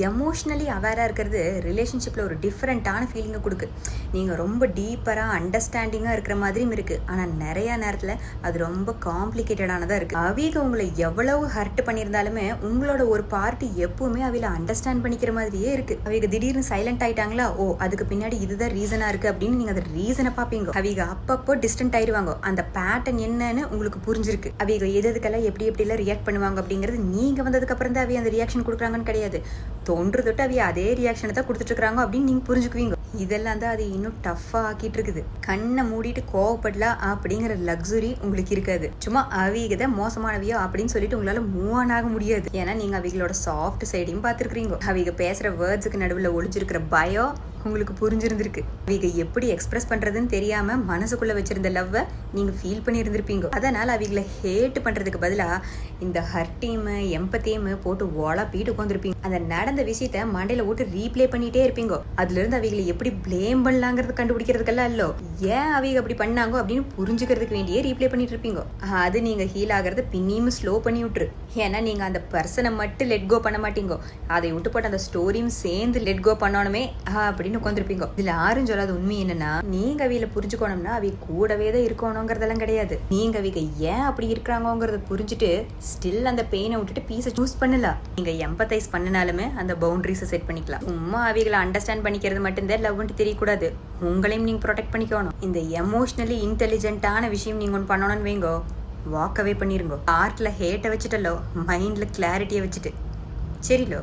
Emotionally அவேராக இருக்கிறது ரிலேஷன்ஷிப்பில் ஒரு டிஃப்ரெண்ட்டான ஃபீலிங்கை கொடுக்கு. நீங்கள் ரொம்ப டீப்பராக அண்டர்ஸ்டாண்டிங்காக இருக்கிற மாதிரியும் இருக்குது. ஆனால் நிறையா நேரத்தில் அது ரொம்ப காம்ப்ளிகேட்டடானதாக இருக்குது. அவிக உங்களை எவ்வளவு ஹர்ட் பண்ணியிருந்தாலுமே உங்களோட ஒரு பார்ட்டி எப்பவுமே அவையில் அண்டர்ஸ்டாண்ட் பண்ணிக்கிற மாதிரியே இருக்குது. அவிக திடீர்னு சைலண்ட் ஆயிட்டாங்களா, ஓ அதுக்கு பின்னாடி இதுதான் ரீசனாக இருக்குது அப்படின்னு நீங்கள் அதை ரீசனை பார்ப்பீங்க. அவிக அப்பப்போ டிஸ்டன்ட் ஆயிடுவாங்க. அந்த பேட்டர்ன் என்னன்னு உங்களுக்கு புரிஞ்சிருக்கு. அவிக எதுக்கெல்லாம் எப்படிலாம் ரியாக்ட் பண்ணுவாங்க அப்படிங்கிறது நீங்கள் வந்ததுக்கப்புறம் தான் அவைய அந்த ரியாக்ஷன் கொடுக்குறாங்கன்னு கிடையாது. தோன்று தொட்டு அவைய அதே ரியாக்ஷனை தான் கொடுத்துட்டு இருக்காங்க அப்படின்னு நீங்க புரிஞ்சுக்குவீங்க. இதெல்லாம் தான் அது இன்னும் டஃபா ஆக்கிட்டு இருக்குது. கண்ணை மூடிட்டு கோவப்படலாம் அப்படிங்கிற லக்ஸுரி உங்களுக்கு இருக்காது. சும்மா அவிகத மோசமானவியோ அப்படின்னு சொல்லிட்டு உங்களால மூவ் ஆன் ஆக முடியாது. ஏன்னா நீங்க அவிகளோட சாஃப்ட் சைடையும் பார்த்துருக்கீங்க. அவிக பேசுற வேர்ட்ஸுக்கு நடுவில் ஒளிஞ்சிருக்கிற பயம் உங்களுக்கு புரிஞ்சிருந்திருக்கு. அவிக எப்படி எக்ஸ்பிரஸ் பண்றதுன்னு தெரியாம மனசுக்குள்ள வச்சிருந்த லவ்வை நீங்க ஃபீல் பண்ணி இருந்திருப்பீங்க. அதனால அவிகளை ஹேட் பண்றதுக்கு பதிலா இந்த ஹர்ட்டையும் எம்பத்தையும் போட்டு ஒளப்பிட்டு உட்காந்துருப்பீங்க. அந்த நடந்த விஷயத்த மண்டையில போட்டு ரீப்ளே பண்ணிட்டே இருப்பீங்க. அதுல இருந்து அவிகளை எப்படி பிளேம் பண்ணலாங்கிறது கண்டுபிடிக்கிறதுக்கெல்லாம் இல்ல, ஏன் அவிக அப்படி பண்ணாங்க அப்படின்னு புரிஞ்சுக்கிறதுக்கு வேண்டியே ரீப்ளே பண்ணிட்டு இருப்பீங்க. அது நீங்க ஹீல் ஆகிறத பின்னியும் ஸ்லோ பண்ணி விட்டுரு. ஏன்னா நீங்க அந்த பர்சனை மட்டும் லெட் கோ பண்ண மாட்டீங்க, அதை விட்டு போட்டு அந்த ஸ்டோரியும் சேர்ந்து லெட் கோ பண்ணணுமே அப்படின்னு உட்காந்துருப்பீங்க. இதுல யாரும் சொல்லாத உண்மை என்னன்னா, நீங்க அவியில புரிஞ்சுக்கணும்னா அவி கூடவே தான் இருக்கணுங்கிறதெல்லாம் கிடையாது. நீங்க அவிக ஏன் அப்படி இருக்கிறாங்கிறத புரிஞ்சுட்டு ஸ்டில் அந்த பெயினை விட்டுட்டு பீஸை சூஸ் பண்ணலாம். நீங்க எம்பத்தைஸ் பண்ணினாலுமே அந்த பவுண்டரிஸை செட் பண்ணிக்கலாம். சும்மா அவிகளை அண்டர்ஸ்டாண்ட் பண்ணிக்கிறது மட்டும்தான் லவ்ன்ட்டு தெரியக்கூடாது. உங்களையும் நீங்க ப்ரொடெக்ட் பண்ணிக்கணும். இந்த எமோஷனலி இன்டெலிஜென்ட்டான விஷயம் நீங்க ஒன்று பண்ணணும்னு வைங்கோ, வாக்கவே பண்ணிருங்க. ஹார்ட்ல ஹேட்டை வச்சுட்டலோ, மைண்ட்ல கிளாரிட்டியை வச்சுட்டு. சரிலோ.